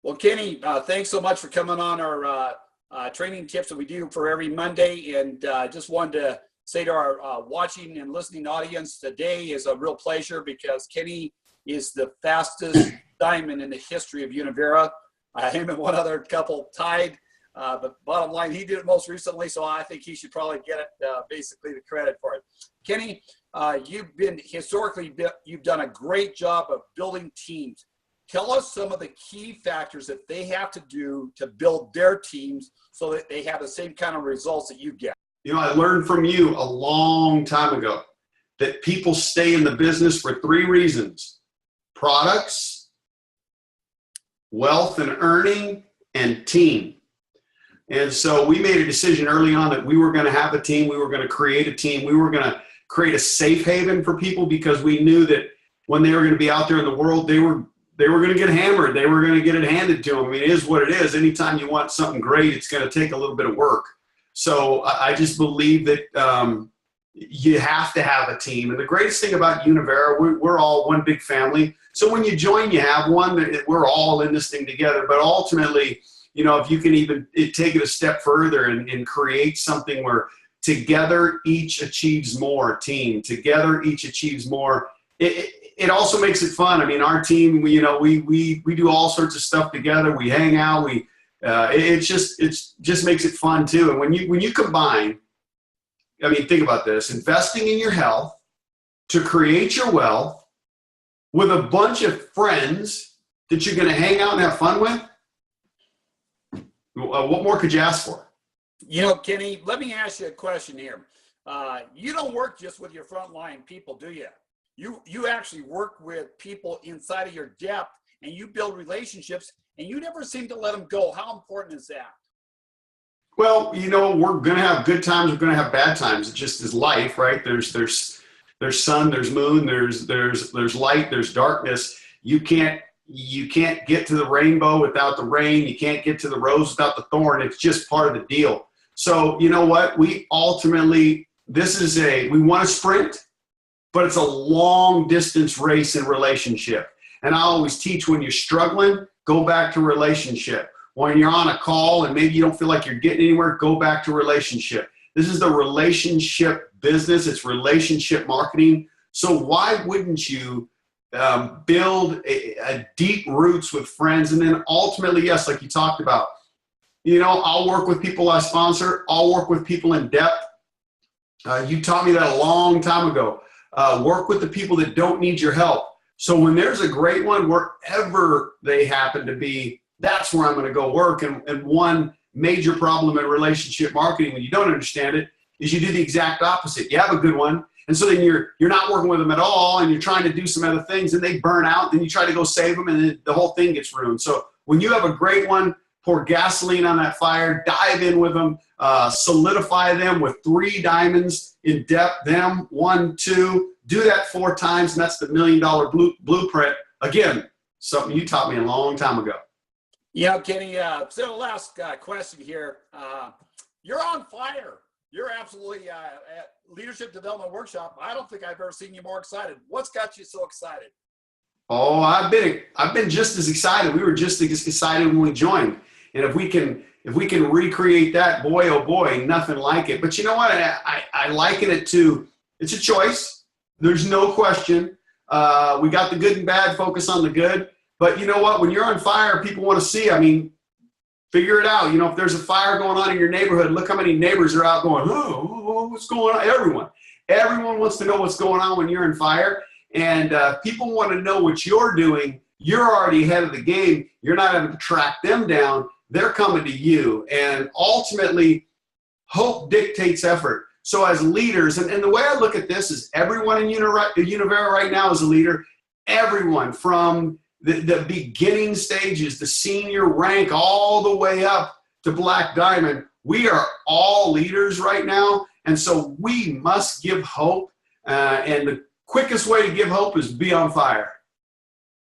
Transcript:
Well, Kenny, thanks so much for coming on our training tips that we do for every Monday. And just wanted to say to our watching and listening audience, today is a real pleasure because Kenny is the fastest diamond in the history of Univera. Him and one other couple tied. But bottom line, he did it most recently, so I think he should probably get it, basically the credit for it. Kenny, you've done a great job of building teams. Tell us some of the key factors that they have to do to build their teams so that they have the same kind of results that you get. You know, I learned from you a long time ago that people stay in the business for 3 reasons: products, wealth and earning, and team. And so we made a decision early on that we were going to have a team. We were going to create a team. We were going to create a safe haven for people because we knew that when they were going to be out there in the world, they were going to get hammered. They were going to get it handed to them. I mean, it is what it is. Anytime you want something great, it's going to take a little bit of work. So I just believe that you have to have a team. And the greatest thing about Univera, we're all one big family. So when you join, you have one that we're all in this thing together. But ultimately, you know, if you can even take it a step further and create something where together each achieves more, team, together each achieves more, it also makes it fun. I mean, our team, we do all sorts of stuff together. We hang out. It just makes it fun too. And when you combine, I mean, think about this: investing in your health to create your wealth with a bunch of friends that you're going to hang out and have fun with. What more could you ask for? You know, Kenny, let me ask you a question here. You don't work just with your frontline people, do you? You actually work with people inside of your depth, and you build relationships, and you never seem to let them go. How important is that? Well, you know, we're going to have good times. We're going to have bad times. It just is life, right? There's sun, there's moon, there's light, there's darkness. You can't get to the rainbow without the rain. You can't get to the rose without the thorn. It's just part of the deal. So you know what? We ultimately, we want to sprint, but it's a long distance race in relationship. And I always teach, when you're struggling, go back to relationship. When you're on a call and maybe you don't feel like you're getting anywhere, go back to relationship. This is the relationship business. It's relationship marketing. So why wouldn't you build a deep roots with friends? And then ultimately, yes, like you talked about, you know, I'll work with people I sponsor. I'll work with people in depth. You taught me that a long time ago. Work with the people that don't need your help. So when there's a great one, wherever they happen to be, that's where I'm going to go work. And one major problem in relationship marketing, when you don't understand it, is you do the exact opposite. You have a good one, and so then you're not working with them at all, and you're trying to do some other things, and they burn out. Then you try to go save them, and then the whole thing gets ruined. So when you have a great one, pour gasoline on that fire, dive in with them, solidify them with 3 diamonds in depth, them 1, 2, do that 4 times, and that's the $1 million blueprint. Again, something you taught me a long time ago. Yeah, Kenny, so last question here. You're on fire. You're absolutely at Leadership Development Workshop. I don't think I've ever seen you more excited. What's got you so excited? Oh, I've been just as excited. We were just as excited when we joined. And if we can recreate that, boy, oh boy, nothing like it. But you know what? I liken it to, it's a choice. There's no question. We got the good and bad, focus on the good. But you know what? When you're on fire, people want to see. I mean, figure it out. You know, if there's a fire going on in your neighborhood, look how many neighbors are out going, oh, what's going on? Everyone wants to know what's going on when you're in fire. And people want to know what you're doing. You're already ahead of the game. You're not having to track them down. They're coming to you. And ultimately, hope dictates effort. So as leaders, and the way I look at this is everyone in Univera right now is a leader. Everyone from the beginning stages, the senior rank, all the way up to Black Diamond, we are all leaders right now. And so we must give hope. And the quickest way to give hope is be on fire.